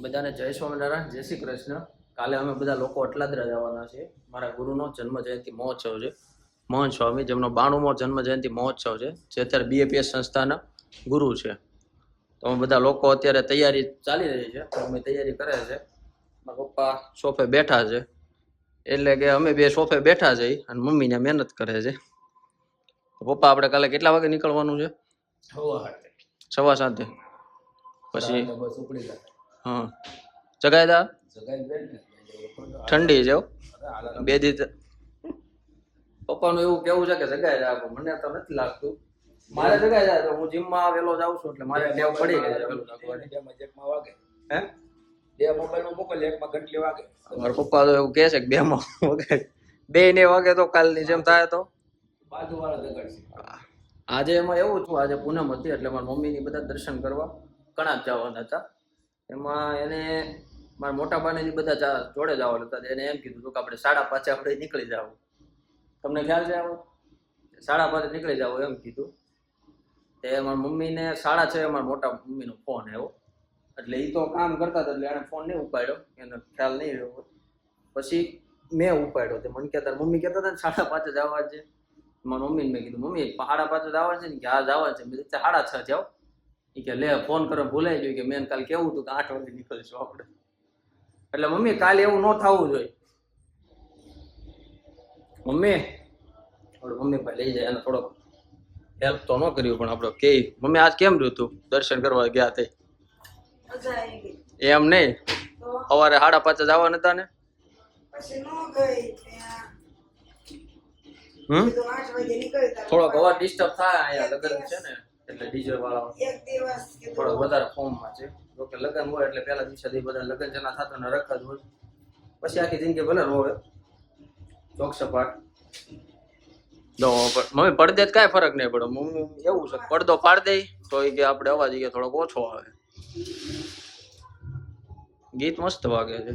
બધાને જય સ્વામિનારાયણ, જય શ્રી કૃષ્ણ. કાલે અમે બધા લોકો અટલાદરા જવાના છીએ. મારા ગુરુનો જન્મ જયંતિ મહોત્સવ છે. મોહન સ્વામી, જેમનો 92મો જન્મ જયંતિ મહોત્સવ છે, જે અત્યારે BAPS સંસ્થાના ગુરુ છે. તો અમે બધા લોકો અત્યારે તૈયારી ચાલી રહી છે. અમે તૈયારી કરે છે. મારા પપ્પા સોફે બેઠા છે, એટલે કે અમે બે સોફે બેઠા છે અને મમ્મીને મહેનત કરે છે. પપ્પા, આપણે કાલે કેટલા વાગે નીકળવાનું છે? 7:15. પછી હા, જગાયદા ઠંડી છે. બે દી પપ્પાનું એવું કેવું છે કે જગાય જાય. મને તો નથી લાગતું. મારે જગાય જાય તો હું જીમમાં વેલો જાઉં છું, એટલે મારે ટેવ પડી ગઈ છે. હે, બે મોબાઈલ નો મોકલ, એકમાં ઘંટલી વાગે. મારા પપ્પા તો એવું કહે છે કે 2 માં વાગે, 2 ને વાગે તો કાલની જેમ થાય તો બાજુ વાળા જગાડશે. આજે એમાં એવું છું, આજે પૂનમ હતી એટલે મારા મમ્મીની બધા દર્શન કરવા કણાક જવાના હતા. એમાં એને મારા મોટા બાને બધા જોડે જવાના હતા. એને એમ કીધું હતું કે આપણે 5:30 આપણે નીકળી જાવ. તમને ખ્યાલ છે આવો? 5:30 નીકળી જાવ એમ કીધું. તે મારા મમ્મીને 6:30 મારા મોટા મમ્મીનો ફોન આવ્યો. એટલે એ તો કામ કરતા હતા, એટલે એને ફોન નહીં ઉપાડ્યો, એને ખ્યાલ નહીં રહ્યો. પછી મેં ઉપાડ્યો. તે મને કહેતા, મમ્મી કહેતા હતા ને 5:30 જવા છે. મારા મમ્મીને મેં કીધું, મમ્મી 5:30 જવા છે ને? કે હા જવા છે. મેં 6:30 જાઓ. એ કે લે, ફોન કરો, ભૂલાઈ ગયું કે મેં કાલે કેવું હતું કે 8 વાગે નીકળીશું આપણે. એટલે મમ્મી કાલે એવું ન થવું જોઈએ. મમ્મી ભાઈ લઈ જાય, એને થોડોક હેલ્પ તો ન કર્યું, પણ આપણે કે મમ્મી આજ કેમ રહ્યું તું દર્શન કરવા ગયા તે? એમ નહીં, સવારે 5:30 જવા નતા ને? થોડોક અવાજ ડિસ્ટર્બ થાય, અહીંયા લગ્ન છે ને એટલે ડીજે વાળા થોડોક વધારે ફોર્મમાં છે. જોકે લગ્ન હોય એટલે પહેલા દિવસેથી બધા લગ્ન જેના થતા ને રખા જ હોય, પછી આખી જિંદગી ભલે રોવે ચોક સપાટ. મમ્મી પડદે જ કાંઈ ફરક નહીં પડે. મમ્મી એવું છે, પડદો પાડ દે તો એ કે આપણે અવાજ થોડોક ઓછો આવે. ગીત મસ્ત વાગે છે.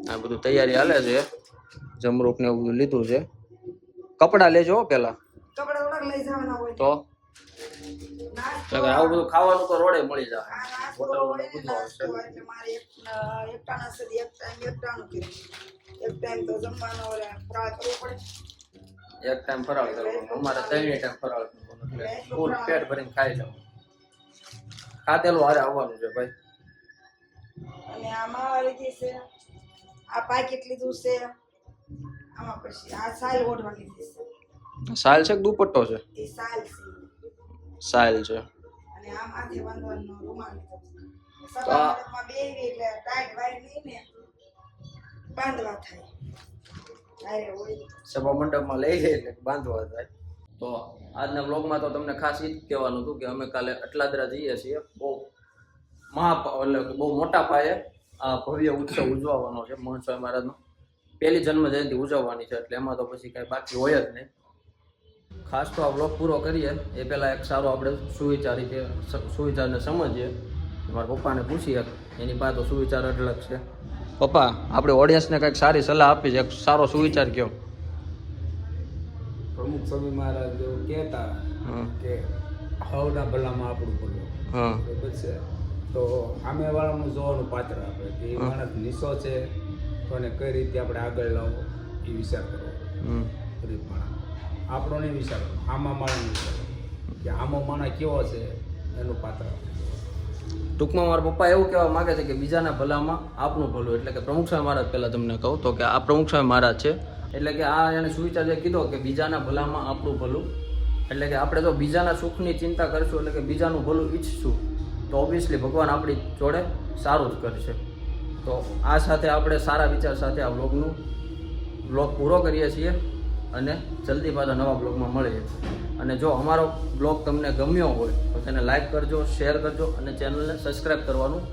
આ બધું તૈયારી હાલે છે. જમરૂક ને એવું બધું લીધું છે. કપડા લેજો પેલા તો આવું બધું ખાવાનું તો રોડે મળી જાય. એક ટાઈમ ફરાળ કરવાનો. અમારે 3 ટાઈમ ફરાળ કરવાનો, એટલે ફૂલ પેટ ભરીને ખાઈ જાવ. ખાતેલું હારે આવવાનું છે ભાઈ. અને આમાં લીધી છે, આ પાકેટ લીધું છે. આમાં પછી આ સાલ ઓઢવા લીધી છે. સાલ છે કે દુપટ્ટો છે? એ સાલ છે. સાલ છે. અને આ માથે બાંધવાનો રૂમાલ લીધો છે. સવારમાં બેવી એટલે ટાઈટ વાઈ લઈને બાંધવા થાય. આરે હોય સભા મંડપમાં લઈ જાય એટલે બાંધવા થાય. તો આજના બ્લોગમાં તો તમને ખાસ એ જ કહેવાનું હતું કે અમે કાલે અટલાદરા જઈએ છીએ. બહુ બહુ મોટા પાયે આ ભવ્ય ઉત્સવ ઉજવવાનો છે. મોહન સ્વામી મહારાજનો પહેલી જન્મ જયંતિ ઉજવવાની છે, એટલે એમાં તો પછી કાંઈ બાકી હોય જ નહીં. ખાસ તો આ બ્લોગ પૂરો કરીએ એ પહેલાં એક સારો આપણે સુવિચારને સમજીએ. મારા પપ્પાને પૂછીએ, એની પાસે તો સુવિચાર અઢળક છે. પપ્પા, આપણે ઓડિયન્સને કંઈક સારી સલાહ આપી છે, એક સારો સુવિચાર કયો. પ્રમુખ સ્વામી મહારાજ એવું કહેતા કે હવના ભલામાં આપણું ભલું. બરાબર છે. તો સામે વાળાનું જોવાનું પાત્ર આપે કે એ માણસ નિશો છે તો એને કઈ રીતે આપણે આગળ લાવવો એ વિચાર કરવો. ગરીબ માણસ આપણો નહીં વિચાર, આમાં માણસ વિચાર કે આમાં માણસ કેવો છે એનું પાત્ર આપે. ટૂંકમાં મારા પપ્પા એવું કહેવા માગે છે કે બીજાના ભલામાં આપનું ભલું. એટલે કે પ્રમુખ સ્વામી મહારાજ, પહેલાં તમને કહું તો કે આ પ્રમુખ સ્વામી મહારાજ છે. એટલે કે આ એને સુવિચાર જે કીધો કે બીજાના ભલામાં આપણું ભલું. એટલે કે આપણે જો બીજાના સુખની ચિંતા કરશું, એટલે કે બીજાનું ભલું ઈચ્છશું, તો ઓબ્વિયસલી ભગવાન આપણી જોડે સારું જ કરશે. તો આ સાથે આપણે સારા વિચાર સાથે આ બ્લોગ પૂરો કરીએ છીએ અને જલ્દી પાછા નવા બ્લોગમાં મળીએ. અને જો અમારો બ્લોગ તમને ગમ્યો હોય તો તેને લાઈક કરજો, શેર કરજો અને ચેનલને સબસ્ક્રાઈબ કરવાનું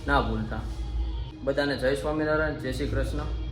ના ભૂલતા. બધાને જય સ્વામિનારાયણ, જય શ્રી કૃષ્ણ.